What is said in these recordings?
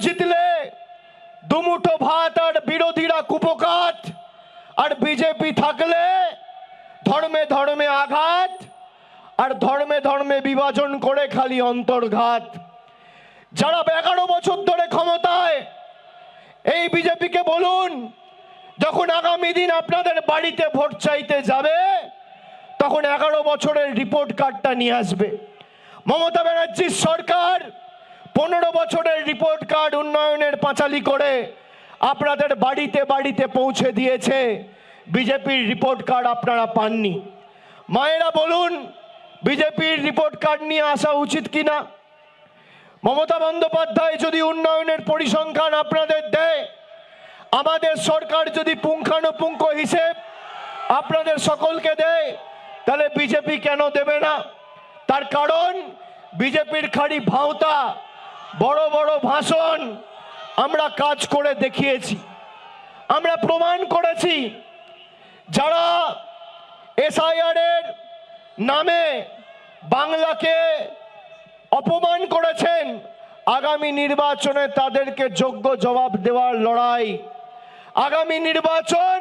জিতলে দুমুঠো ভাত আর বিরোধীরা কুপকাত, আর বিজেপি থাকলে ধর্মে ধর্মে আঘাত আর ধর্মে ধর্মে বিভাজন করে খালি অন্তর্ঘাত। যারা 11 বছর ধরে ক্ষমতায়, এই বিজেপিকে বলুন যখন আগামী দিন আপনাদের বাড়িতে ভোট চাইতে যাবে তখন 11 বছরের রিপোর্ট কার্ডটা নিয়ে আসবে। মমতা ব্যানার্জির সরকার 15 বছরের রিপোর্ট কার্ড উন্নয়নের পাঁচালি করে আপনাদের বাড়িতে বাড়িতে পৌঁছে দিয়েছে। বিজেপির রিপোর্ট কার্ড আপনারা পাননি। মায়েরা বলুন বিজেপির রিপোর্ট কার্ড নিয়ে আসা উচিত কিনা? মমতা বন্দ্যোপাধ্যায় যদি উন্নয়নের পরিসংখ্যান আপনাদের দেয়, আমাদের সরকার যদি পুঙ্খানুপুঙ্খ হিসেব আপনাদের সকলকে দেয়, তাহলে বিজেপি কেন দেবে না? তার কারণ বিজেপির খালি ভাওতা, বড় বড় ভাষণ। আমরা কাজ করে দেখিয়েছি, আমরা প্রমাণ করেছি। যারা এসআইআর এর নামে বাংলাকে অপমান করেছেন, আগামী নির্বাচনে তাদেরকে যোগ্য জবাব দেওয়ার লড়াই। আগামী নির্বাচন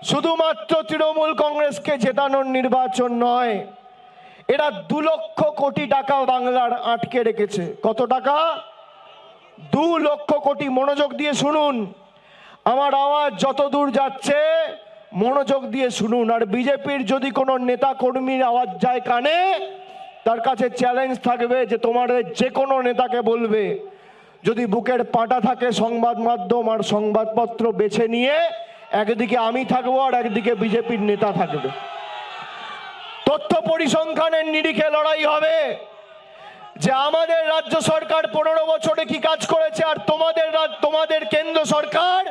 শুধুমাত্র তৃণমূল কংগ্রেসকে জেতানোর নির্বাচন নয়। এরা 2 লক্ষ কোটি টাকা বাংলার আটকে রেখেছে। কত টাকা? 2 লক্ষ কোটি। মনোযোগ দিয়ে শুনুন, আমার আওয়াজ যত দূর যাচ্ছে মনোযোগ দিয়ে শুনুন। আর বিজেপির যদি কোনো নেতা কর্মীর আওয়াজ যায় কানে, তার কাছে চ্যালেঞ্জ থাকবে যে তোমাদের যে কোনো নেতাকে বলবে যদি বুকের পাটা থাকে সংবাদ মাধ্যম আর সংবাদপত্র বেছে নিয়ে একদিকে আমি থাকবো আর একদিকে বিজেপির নেতা থাকবে। তথ্য পরিসংখ্যানের নিরিখে লড়াই হবে যে আমাদের রাজ্য সরকার 15 বছরে কি কাজ করেছে আর তোমাদের কেন্দ্র সরকার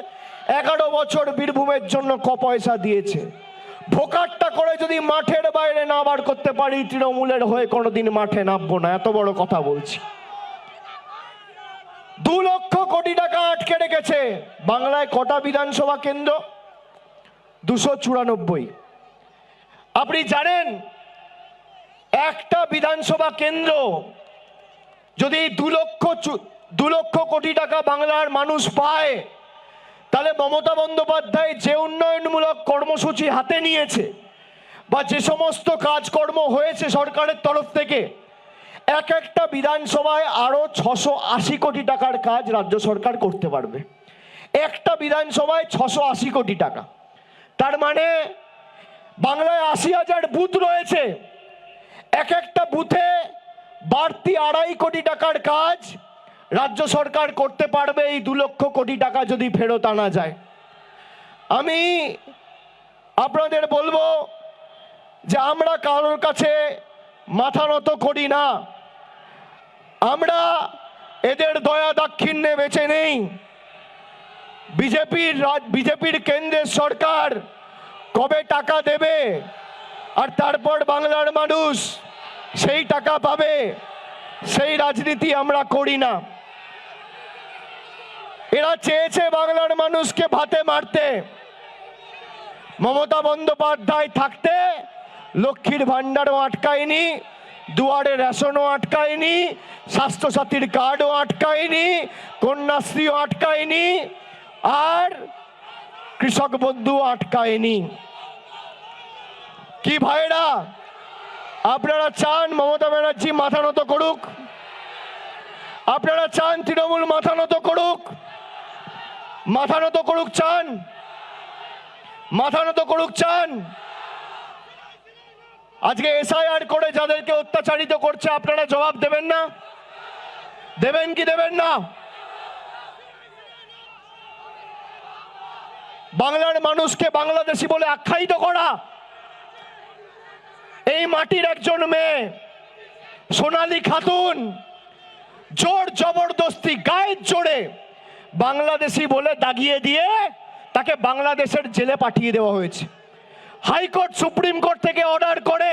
11 বছর বীরভূমের জন্য ক পয়সা দিয়েছে। ভোকাটটা করে যদি মাঠের বাইরে না বার করতে পারি, তৃণমূলের হয়ে কোনোদিন মাঠে নামবো না। এত বড় কথা বলছি। 2 লক্ষ কোটি টাকা আটকে রেখেছে। বাংলায় কটা বিধানসভা কেন্দ্র? 294। আপনি জানেন একটা বিধানসভা কেন্দ্র যদি 2 লক্ষ কোটি টাকা বাংলার মানুষ পায়, তাহলে মমতা বন্দ্যোপাধ্যায় যে উন্নয়নমূলক কর্মসূচি হাতে নিয়েছে বা যে সমস্ত কাজকর্ম হয়েছে সরকারের তরফ থেকে, এক একটা বিধানসভায় আরো 680 কোটি টাকার কাজ রাজ্য সরকার করতে পারবে। একটা বিধানসভায় 680 কোটি টাকা। তার মানে বাংলায় 80,000 বুথ রয়েছে, এক একটা বুথে বাড়তি 2.5 কোটি টাকার কাজ রাজ্য সরকার করতে পারবে এই 2 লক্ষ কোটি টাকা যদি ফেরত আনা যায়। আমি আপনাদের বলবো যে আমরা কারোর কাছে মাথা নত করি না, আমরা এদের দয়া দাক্ষিণ্যে বেঁচে নেই। বিজেপির কেন্দ্রের সরকার কবে টাকা দেবে আর তারপর বাংলার মানুষ সেই টাকা পাবে, সেই রাজনীতি আমরা করি না। এরা চেয়েছে বাংলার মানুষকে ভাতে মারতে। মমতা বন্দ্যোপাধ্যায় থাকতে লক্ষ্মীর ভান্ডারও আটকায়নি, দুয়ারে রেশনও আটকায়নি, স্বাস্থ্যসাথীর কার্ডও আটকায়নি, কন্যাশ্রীও আটকায়নি, আর কৃষক বন্ধু আটকায়নি। কি ভাইরা, আপনারা চান মমতা ব্যানার্জি মাথা নত করুক? আপনারা চান তৃণমূল মাথা নত করুক? মাথা নত করুক চান? মাথা নত করুক চান? আজকে এসআইআর করে যাদেরকে অত্যাচারিত করছে আপনারা জবাব দেবেন না? দেবেন কি দেবেন না? বাংলার মানুষকে বাংলাদেশি বলে আখ্যায়িত করা, এই মাটির একজন মেয়ে সোনালী খাতুন জোর জবরদস্তি গায়ের জোরে বাংলাদেশি বলে দাগিয়ে দিয়ে তাকে বাংলাদেশের জেলে পাঠিয়ে দেওয়া হয়েছে। হাইকোর্ট সুপ্রিম কোর্ট থেকে অর্ডার করে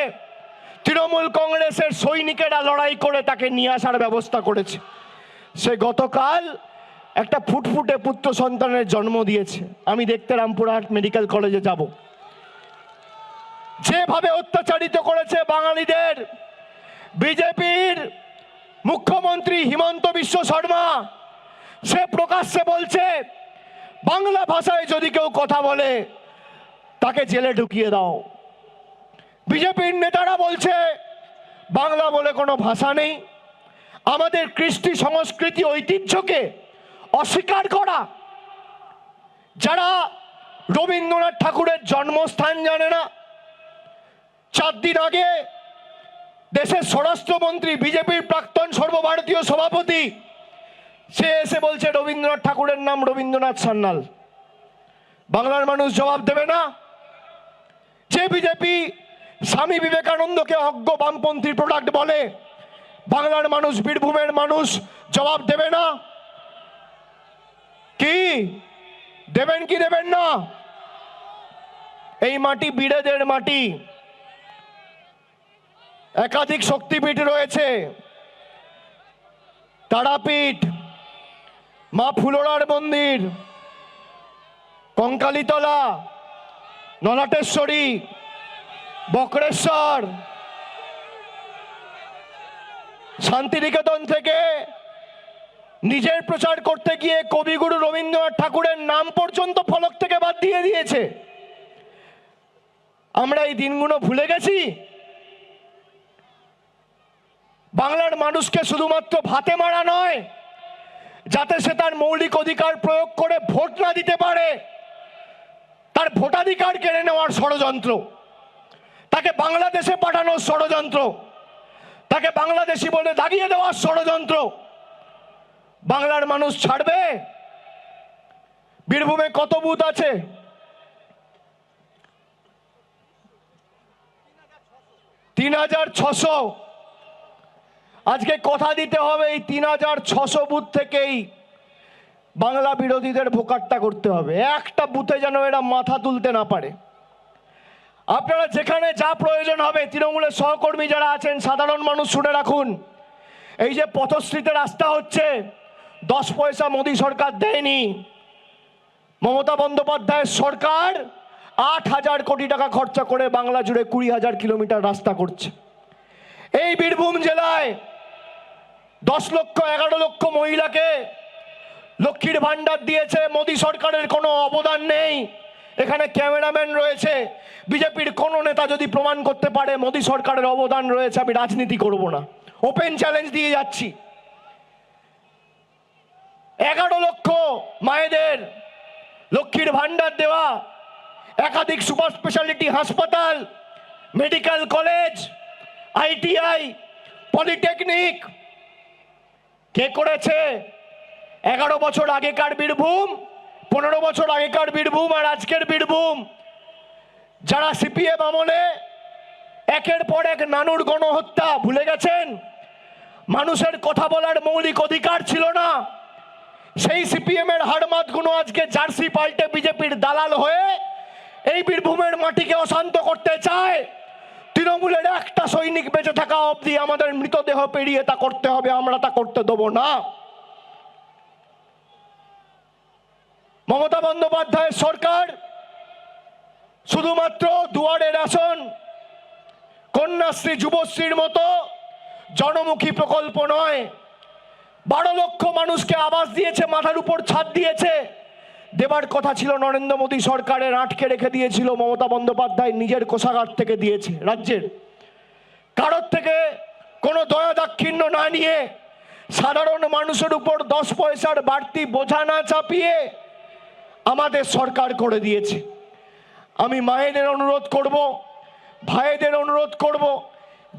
তৃণমূল কংগ্রেসের সৈনিকেরা লড়াই করে তাকে নিয়ে আসার ব্যবস্থা করেছে। সে গতকাল একটা ফুটফুটে পুত্র সন্তানের জন্ম দিয়েছে। আমি দেখতে রামপুরহাট মেডিকেল কলেজে যাব। যেভাবে অত্যাচারিত করেছে বাঙালিদের বিজেপির মুখ্যমন্ত্রী হিমন্ত বিশ্ব শর্মা, সে প্রকাশ্যে বলছে বাংলা ভাষায় যদি কেউ কথা বলে তাকে জেলে ঢুকিয়ে দাও। বিজেপির নেতারা বলছে বাংলা বলে কোনো ভাষা নেই। আমাদের কৃষ্টি সংস্কৃতি ঐতিহ্যকে অস্বীকার করা, যারা রবীন্দ্রনাথ ঠাকুরের জন্মস্থান জানে না। 4 দিন আগে দেশের স্বরাষ্ট্রমন্ত্রী, বিজেপির প্রাক্তন সর্বভারতীয় সভাপতি, সে এসে বলছে রবীন্দ্রনাথ ঠাকুরের নাম রবীন্দ্রনাথ সান্যাল। বাংলার মানুষ জবাব দেবে না? যে বিজেপি স্বামী বিবেকানন্দকে অজ্ঞ বামপন্থী প্রোডাক্ট বলে, বাংলার মানুষ, বীরভূমের মানুষ জবাব দেবে না? কি দেবেন কি দেবেন না? এই মাটি বীরেদের মাটি। একাধিক শক্তিপীঠ রয়েছে, তারাপীঠ, মা ফুলোরার মন্দির, কঙ্কালীতলা, নলাটেশ্বরী, বক্রেশ্বর। শান্তিনিকেতন থেকে নিজের প্রচার করতে গিয়ে কবিগুরু রবীন্দ্রনাথ ঠাকুরের নাম পর্যন্ত ফলক থেকে বাদ দিয়ে দিয়েছে। আমরা এই দিনগুলো ভুলে গেছি? বাংলার মানুষকে শুধুমাত্র ভাতে মারা নয়, যাতে সে তার মৌলিক অধিকার প্রয়োগ করে ভোট না দিতে পারে, তার ভোটাধিকার কেড়ে নেওয়ার ষড়যন্ত্র, তাকে বাংলাদেশে পাঠানোর ষড়যন্ত্র, তাকে বাংলাদেশি বলে দাগিয়ে দেওয়ার ষড়যন্ত্র বাংলার মানুষ ছাড়বে? বীরভূমে কত বুথ আছে? 3600। আজকে কথা দিতে হবে এই 3600 বুথ থেকেই বাংলা বিরোধীদের ভোকাট্টা করতে হবে। একটা বুথে যেন এরা মাথা তুলতে না পারে। আপনারা যেখানে যা প্রয়োজন হবে, তৃণমূলের সহকর্মী যারা আছেন, সাধারণ মানুষ শুনে রাখুন, এই যে পথশ্রীতে রাস্তা হচ্ছে, 10 পয়সা মোদী সরকার দেয়নি। মমতা বন্দ্যোপাধ্যায়ের সরকার 8000 কোটি টাকা খরচা করে বাংলা জুড়ে 20,000 কিলোমিটার রাস্তা করছে। এই বীরভূম জেলায় 10 লক্ষ 11 লক্ষ মহিলাকে লক্ষ্মীর ভান্ডার দিয়েছে, মোদী সরকারের কোনো অবদান নেই। এখানে ক্যামেরাম্যান রয়েছে, বিজেপির কোন নেতা যদি প্রমাণ করতে পারে মোদী সরকারের অবদান রয়েছে, আমি রাজনীতি করব না, ওপেন চ্যালেঞ্জ দিয়ে যাচ্ছি। 11 লক্ষ মায়েদের লক্ষ্মীর ভান্ডার দেওয়া, একাধিক সুপার স্পেশালিটি হাসপাতাল, মেডিকেল কলেজ, ITI, পলিটেকনিক কে করেছে? 11 বছর আগেকার বীরভূম, 15 বছর আগেকার বীরভূম আর আজকের বীরভূম। যারা CPM আমলে একের পর এক নানুর গণহত্যা ভুলে গেছেন, মানুষের কথা বলার মৌলিক অধিকার ছিল না, সেই CPM এর হাড়মাতগুলো আজকে জার্সি পাল্টে বিজেপির দালাল হয়ে এই বীরভূমের মাটিকে অশান্ত করতে চায়। তৃণমূলের একটা সৈনিক বেঁচে থাকা অবধি আমাদের মৃতদেহ পেরিয়ে তা করতে হবে, আমরা তা করতে দেব না। মমতা বন্দ্যোপাধ্যায়ের সরকার শুধুমাত্র দুয়ারে রেশন, কন্যাশ্রী, যুবশ্রীর মতো জনমুখী প্রকল্প নয়, 12 লক্ষ মানুষকে আবাস দিয়েছে, মাথার উপর ছাদ দিয়েছে। দেবার কথা ছিল নরেন্দ্র মোদী সরকারের, আটকে রেখে দিয়েছিল মমতা বন্দ্যোপাধ্যায় নিজের কোষাগার থেকে দিয়েছে। রাজ্যের কারোর থেকে কোনো দয়া দাক্ষিণ্য না নিয়ে, সাধারণ মানুষের উপর 10 পয়সার বাড়তি বোঝা না চাপিয়ে আমাদের সরকার করে দিয়েছে। আমি মায়েদের অনুরোধ করব, ভাইদের অনুরোধ করব,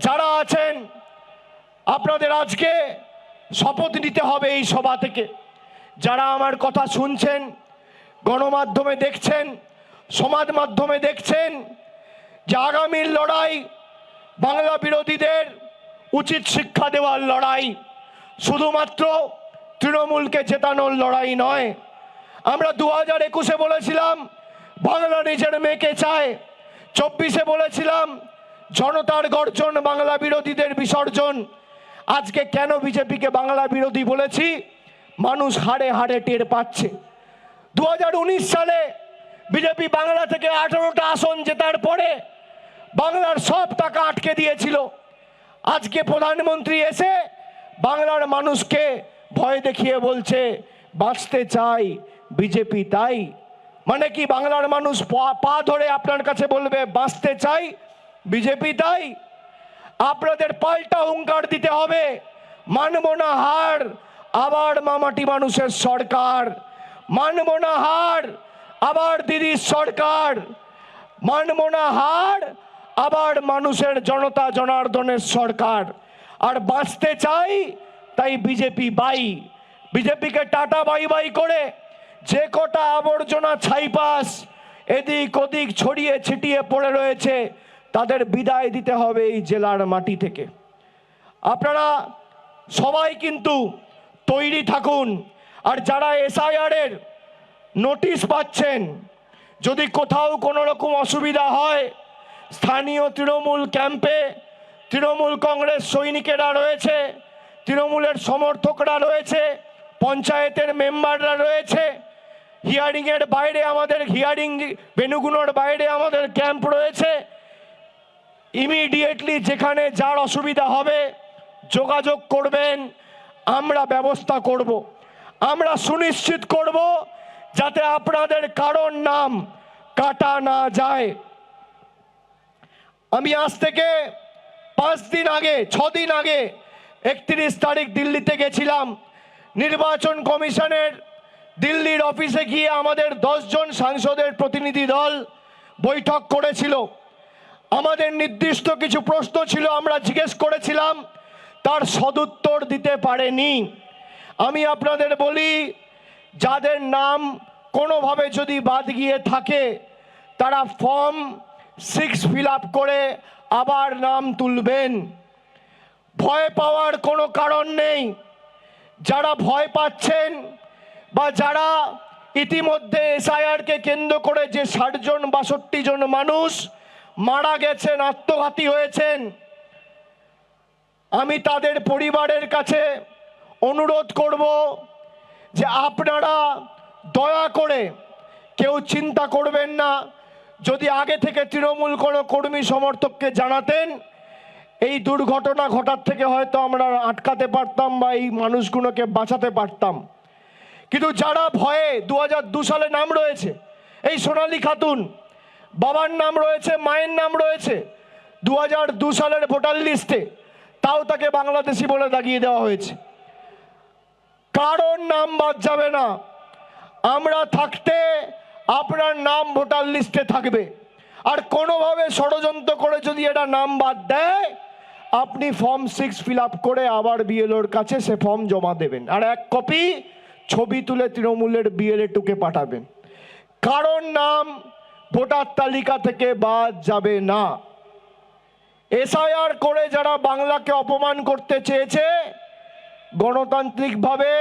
যারা আছেন আপনাদের আজকে শপথ নিতে হবে এই সভা থেকে। যারা আমার কথা শুনছেন, গণমাধ্যমে দেখছেন, সমাজ মাধ্যমে দেখছেন, যে আগামীর লড়াই বাংলা বিরোধীদের উচিত শিক্ষা দেওয়ার লড়াই, শুধুমাত্র তৃণমূলকে জেতানোর লড়াই নয়। আমরা 2021-এ বলেছিলাম বাংলা নিজের মেয়েকে চায়, 24-এ বলেছিলাম জনতার গর্জন, বাংলা বিরোধীদের বিসর্জন। আজকে কেন বিজেপিকে বাংলা বিরোধী বলেছি, মানুষ হাড়ে হাড়ে টের পাচ্ছে। 2019 সালে বিজেপি বাংলা থেকে 18টা আসন জেতার পরে বাংলার সব টাকা আটকে দিয়েছিল। আজকে প্রধানমন্ত্রী এসে বাংলার মানুষকে ভয় দেখিয়ে বলছে বাঁচতে চাই বিজেপি তাই। মানে কি বাংলার মানুষ পা ধরে আপনার কাছে বলবে বাঁচতে চাই বিজেপি তাই? আপনাদের পাল্টা হুঙ্কার দিতে হবে, মানব না হার আবার মামাটি মানুষের সরকার, মানব না হার আবার দিদির সরকার, মানব না হার আবার মানুষের জনতা জনার্দনের সরকার। আর বাঁচতে চাই তাই বিজেপি বাই। বিজেপিকে টাটা বাই বাই করে যে কটা আবর্জনা ছাইপাস এদিক ওদিক ছড়িয়ে ছিটিয়ে পড়ে রয়েছে তাদের বিদায় দিতে হবে এই জেলার মাটি থেকে। আপনারা সবাই কিন্তু তৈরি থাকুন। আর যারা এসআইআর এর নোটিশ পাচ্ছেন, যদি কোথাও কোনো রকম অসুবিধা হয়, স্থানীয় তৃণমূল ক্যাম্পে তৃণমূল কংগ্রেস সৈনিকেরা রয়েছে, তৃণমূলের সমর্থকরা রয়েছে, পঞ্চায়েতের মেম্বাররা রয়েছে, হিয়ারিংয়ের বাইরে আমাদের হিয়ারিং ভেনুগুলোর বাইরে আমাদের ক্যাম্প রয়েছে। ইমিডিয়েটলি যেখানে যার অসুবিধা হবে যোগাযোগ করবেন, আমরা ব্যবস্থা করব। আমরা সুনিশ্চিত করব যাতে আপনাদের কারোর নাম কাটা না যায়। আমি আজ থেকে 5 দিন আগে 6 দিন আগে 31 তারিখ দিল্লিতে গেছিলাম। নির্বাচন কমিশনের দিল্লির অফিসে গিয়ে আমাদের 10 জন সাংসদের প্রতিনিধি দল বৈঠক করেছিল। আমাদের নির্দিষ্ট কিছু প্রশ্ন ছিল, আমরা জিজ্ঞেস করেছিলাম, তার সদুত্তর দিতে পারেনি। আমি আপনাদের বলি, যাদের নাম কোনোভাবে যদি বাদ গিয়ে থাকে তারা ফর্ম 6 ফিল আপ করে আবার নাম তুলবেন। ভয় পাওয়ার কোনো কারণ নেই। যারা ভয় পাচ্ছেন বা যারা ইতিমধ্যে এসআইআরকে কেন্দ্র করে যে 60 জন 62 জন মানুষ মারা গেছেন, আত্মঘাতী হয়েছেন, আমি তাদের পরিবারের কাছে অনুরোধ করব যে আপনারা দয়া করে কেউ চিন্তা করবেন না। যদি আগে থেকে তৃণমূল কোনো কর্মী সমর্থককে জানাতেন, এই দুর্ঘটনা ঘটার থেকে হয়তো আমরা আটকাতে পারতাম বা এই মানুষগুলোকে বাঁচাতে পারতাম। কিন্তু যারা ভয়ে 2002 সালে নাম রয়েছে, এই সোনালী খাতুন, বাবার নাম রয়েছে, মায়ের নাম রয়েছে 2002 সালের ভোটার লিস্টে, তাও তাকে বাংলাদেশি বলে দাগিয়ে দেওয়া হয়েছে। কারোর নাম বাদ যাবে না। আমরা থাকতে আপনার নাম ভোটার লিস্টে থাকবে। আর কোনোভাবে ষড়যন্ত্র করে যদি এটা নাম বাদ দেয়, আপনি ফর্ম 6 ফিল আপ করে আবার বিএলওর কাছে সে ফর্ম জমা দেবেন, আর 1 কপি ছবি তুলে তৃণমূলের বিএলএ টুকে পাঠাবেন। কারোর নাম ভোটার তালিকা থেকে বাদ যাবে না। এসআইআর করে যারা বাংলাকে অপমান করতে চেয়েছে, গণতান্ত্রিকভাবে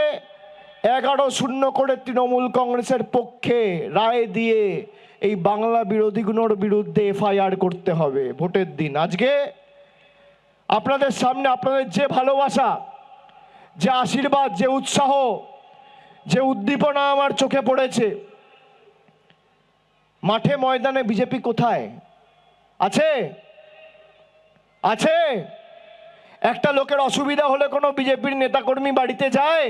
11-0 করে তৃণমূল কংগ্রেসের পক্ষে রায় দিয়ে এই বাংলা বিরোধীগুলোর বিরুদ্ধে এফআইআর করতে হবে ভোটের দিন। আজকে আপনাদের সামনে আপনাদের যে ভালোবাসা, যে আশীর্বাদ, যে উৎসাহ, যে উদ্দীপনা আমার চোখে পড়েছে। মাঠে ময়দানে বিজেপি কোথায় আছে? আছে? একটা লোকের অসুবিধা হলে কোনো বিজেপির নেতাকর্মী বাড়িতে যায়?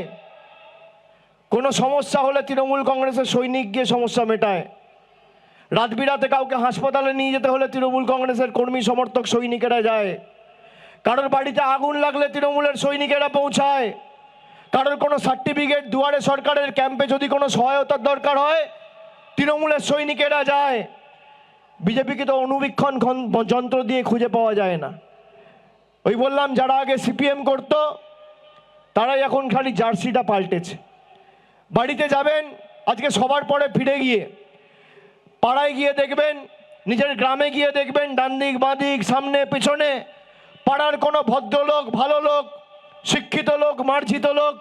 কোনো সমস্যা হলে তৃণমূল কংগ্রেসের সৈনিক গিয়ে সমস্যা মেটায়। রাত বিরাতে কাউকে হাসপাতালে নিয়ে যেতে হলে তৃণমূল কংগ্রেসের কর্মী সমর্থক সৈনিকেরা যায়। কারোর বাড়িতে আগুন লাগলে তৃণমূলের সৈনিকেরা পৌঁছায়। কারোর কোনো সার্টিফিকেট দুয়ারে সরকারের ক্যাম্পে যদি কোনো সহায়তার দরকার হয়, তৃণমূলের সৈনিকেরা যায়। বিজেপিকে তো অনুবীক্ষণ যন্ত্র দিয়ে খুঁজে পাওয়া যায় না। ওই বললাম, যারা আগে সিপিএম করত তারাই এখন খালি জার্সিটা পাল্টেছে। বাড়িতে যাবেন আজকে সবার পরে ফিরে গিয়ে, পাড়ায় গিয়ে দেখবেন, নিজের গ্রামে গিয়ে দেখবেন, ডান দিক বাঁ দিক সামনে পেছনে পাড়ার কোনো ভদ্রলোক, ভালো লোক, শিক্ষিত লোক, মার্জিত লোক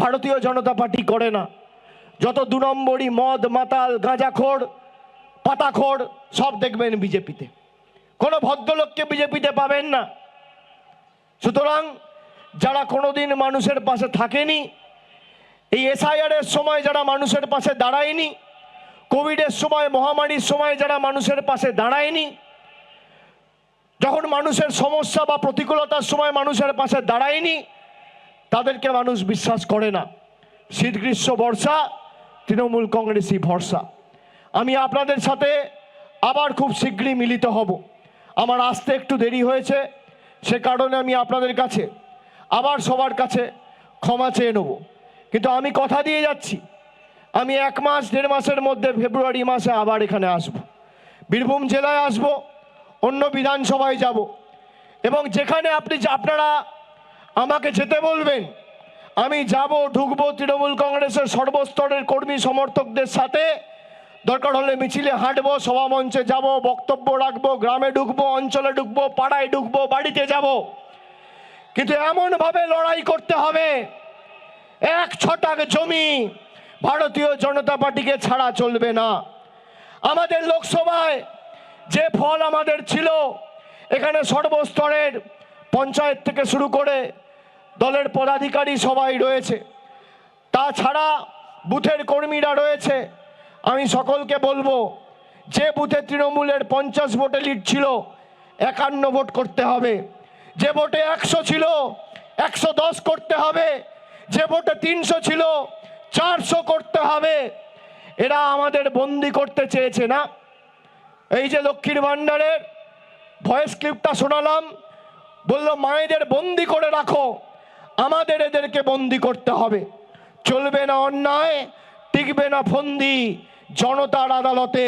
ভারতীয় জনতা পার্টি করে না। যত 2 নম্বরই মদ মাতাল গাঁজাখোর পাতাখোর সব দেখবেন বিজেপিতে। কোনো ভদ্রলোককে বিজেপিতে পাবেন না। সুতরাং যারা কোনোদিন মানুষের পাশে থাকেনি, এই এসআইআর এর সময় যারা মানুষের পাশে দাঁড়ায়নি, কোভিডের সময়, মহামারীর সময় যারা মানুষের পাশে দাঁড়ায়নি, যখন মানুষের সমস্যা বা প্রতিকূলতার সময় মানুষের পাশে দাঁড়ায়নি, তাদেরকে মানুষ বিশ্বাস করে না। শীত গ্রীষ্ম বর্ষা তৃণমূল কংগ্রেসই ভরসা। আমি আপনাদের সাথে আবার খুব শীঘ্রই মিলিত হব। আমার আসতে একটু দেরি হয়েছে, সে কারণে আমি আপনাদের কাছে আবার সবার কাছে ক্ষমা চেয়ে নেব। কিন্তু আমি কথা দিয়ে যাচ্ছি, আমি 1 মাস 1.5 মাসের মধ্যে ফেব্রুয়ারি মাসে আবার এখানে আসব, বীরভূম জেলায় আসব, অন্য বিধানসভায় যাব, এবং যেখানে আপনারা আমাকে যেতে বলবেন আমি যাব, ঢুকবো। তৃণমূল কংগ্রেসের সর্বস্তরের কর্মী সমর্থকদের সাথে দরকার হলে মিছিলে হাঁটবো, সভা মঞ্চে যাব, বক্তব্য রাখবো, গ্রামে ঢুকবো, অঞ্চলে ঢুকবো, পাড়ায় ঢুকবো, বাড়িতে যাব। কিন্তু এমনভাবে লড়াই করতে হবে, 1 ছটাক জমি ভারতীয় জনতা পার্টিকে ছাড়া চলবে না। আমাদের লোকসভায় যে ফল আমাদের ছিল, এখানে সর্বস্তরের পঞ্চায়েত থেকে শুরু করে দলের পদাধিকারী সবাই রয়েছে, তাছাড়া বুথের কর্মীরা রয়েছে। আমি সকলকে বলবো, যে বুথে তৃণমূলের 50 ভোটে লিড ছিল 51 ভোট করতে হবে, যে ভোটে 100 ছিল 110 করতে হবে, যে ভোটে 300 ছিল 400 করতে হবে। এরা আমাদের বন্দি করতে চেয়েছে না। এই যে লক্ষ্মীর ভাণ্ডারের ভয়েস ক্লিপটা শোনালাম, বলল মায়েদের বন্দি করে রাখো, আমাদের এদেরকে বন্দি করতে হবে। চলবে না অন্যায়, টিকবে না ফন্দি, জনতার আদালতে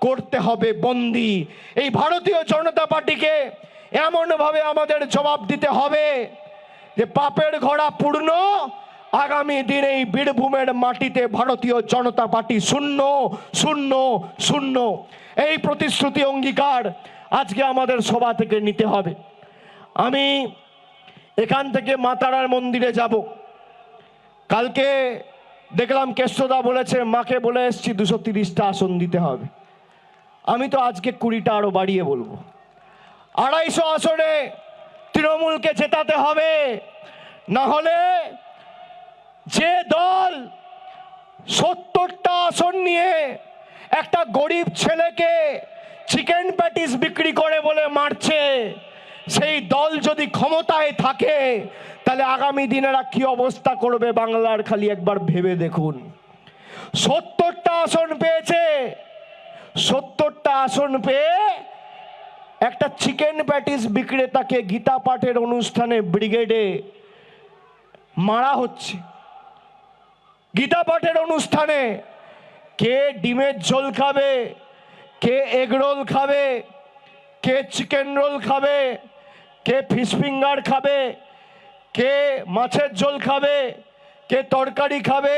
করতে হবে বন্দি। এই ভারতীয় জনতা পার্টিকে এমনভাবে আমাদের জবাব দিতে হবে যে পাপের ঘোড়া পূর্ণ, আগামী দিনে এই বীরভূমের মাটিতে ভারতীয় জনতা পার্টি শূন্য শূন্য শূন্য। এই প্রতিশ্রুতি অঙ্গীকার আজকে আমাদের সভা থেকে নিতে হবে। আমি এখান থেকে মা তারার মন্দিরে যাব। কালকে দেখলাম কেষ্টদা বলেছে, মাকে বলে এসছি 230টা আসন দিতে হবে। আমি তো আজকে 20টা আরো বাড়িয়ে বলবো। 250 আসনে তৃণমূলকে জেতাতে হবে, না হলে যে দল 70টা আসন নিয়ে একটা গরিব ছেলেকে চিকেন প্যাটিস বিক্রি করে বলে মারছে, সেই দল যদি ক্ষমতায় থাকে তাহলে আগামী দিনেরা কি অবস্থা করবে বাংলার খালি একবার ভেবে দেখুন। 70টা আসন পেয়েছে, 70টা আসন পেয়ে একটা চিকেন প্যাটিস বিক্রেতাকে গীতা পাঠের অনুষ্ঠানে ব্রিগেডে মারা হচ্ছে। গীতা পাঠের অনুষ্ঠানে কে ডিমের ঝোল খাবে, কে এগ রোল খাবে, কে চিকেন রোল খাবে, কে ফিশ ফিঙ্গার খাবে, কে মাছের ঝোল খাবে, কে তরকারি খাবে,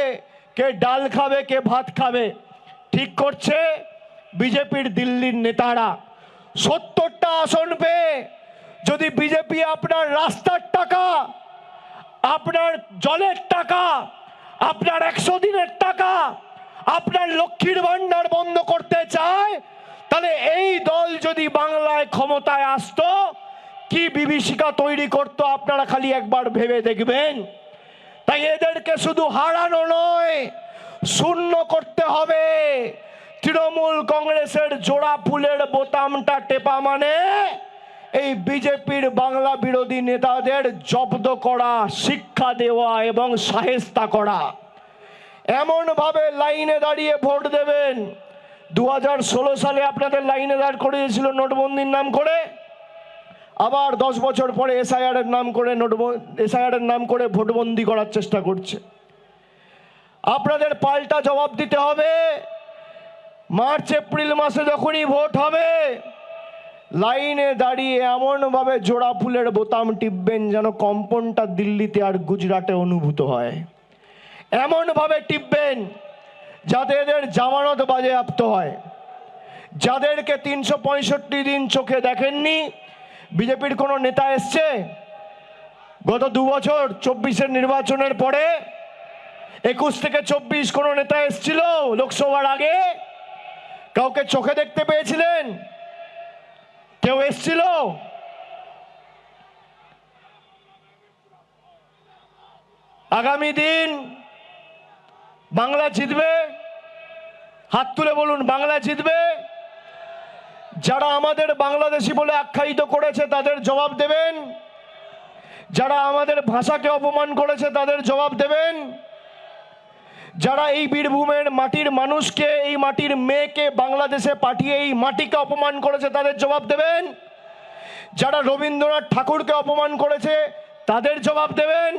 কে ডাল খাবে, কে ভাত খাবে, ঠিক করছে বিজেপির দিল্লির নেতারা। 70টা আসন পেয়ে যদি বিজেপি আপনার রাস্তার টাকা, আপনার জলের টাকা, আপনার 100 দিনের টাকা, আপনার লক্ষ্মীর ভাণ্ডার বন্ধ করতে চায়, তাহলে এই দল যদি বাংলায় ক্ষমতায় আসতো কি বিভীষিকা তৈরি করতো আপনারা খালি একবার ভেবে দেখবেন। তাই এদেরকে শুধু হারানো নয়, শূন্য করতে হবে। তৃণমূল কংগ্রেসের জোড়া ফুলের বোতামটা টেপা মানে এই বিজেপির বাংলা বিরোধী নেতাদের জব্দ করা, শিক্ষা দেওয়া এবং শায়েস্তা করা। এমন ভাবে লাইনে দাঁড়িয়ে ভোট দেবেন। 2016 সালে আপনাদের লাইনে দাঁড় করিয়েছিল নোটবন্দির নাম করে, আবার 10 বছর পরে এসআইআর এর নাম করে ভোটবন্দি করার চেষ্টা করছে। আপনাদের পাল্টা জবাব দিতে হবে। মার্চ এপ্রিল মাসে যখনই ভোট হবে, লাইনে দাঁড়িয়ে এমনভাবে জোড়া ফুলের বোতাম টিপবেন যেন কম্পনটা দিল্লিতে আর গুজরাটে অনুভূত হয়। এমনভাবে টিপবেন যাতে এদের জামানত বাজেয়াপ্ত হয়। যাদেরকে 365 দিন চোখে দেখেননি, বিজেপির কোনো নেতা এসছে গত 2 বছর 24-এর নির্বাচনের পরে? 21 থেকে 24 কোনো নেতা এসছিল লোকসভার আগে? কাউকে চোখে দেখতে পেয়েছিলেন? কেউ এসছিল? আগামী দিন বাংলা জিতবে। হাত তুলে বলুন, বাংলা জিতবে। যারা আমাদের বাংলাদেশি বলে আখ্যায়িত করেছে তাদের জবাব দেবেন, যারা আমাদের ভাষাকে অপমান করেছে তাদের জবাব দেবেন। যারা এই বীরভূমের মাটির মানুষকে, এই মাটির মেয়েকে বাংলাদেশে পাঠিয়ে এই মাটিকে অপমান করেছে তাদের জবাব দেবেন। যারা রবীন্দ্রনাথ ঠাকুরকে অপমান করেছে তাদের জবাব দেবেন।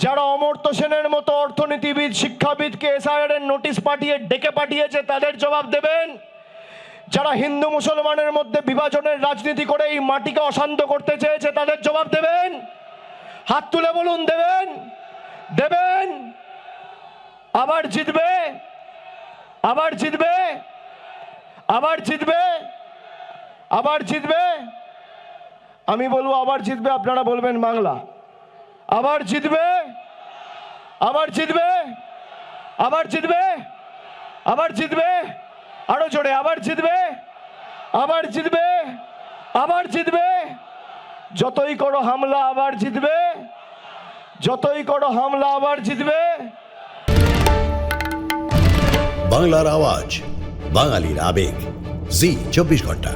যারা অমর্ত্য সেনের মতো অর্থনীতিবিদ, শিক্ষাবিদকে এসআইআর এর নোটিশ পাঠিয়ে ডেকে পাঠিয়েছে তাদের জবাব দেবেন। যারা হিন্দু মুসলমানের মধ্যে বিভাজনের রাজনীতি করে এই মাটিকে অশান্ত করতে চেয়েছে তাদের জবাব দেবেন। হাত তুলে বলুন দেবেন, দেবেন। আবার জিতবে, আবার জিতবে, আবার জিতবে, আবার জিতবে। আমি বলবো আবার জিতবে, আপনারা বলবেন বাংলা। আবার জিতবে, আবার জিতবে, আবার জিতবে, আবার জিতবে, আরো জোরে আবার জিতবে, আবার জিতবে, আবার জিতবে। যতই করো হামলা আবার জিতবে, যতই করো হামলা আবার জিতবে। বাংলার আওয়াজ, বাঙালির আবেগ, জি 24 ঘন্টা।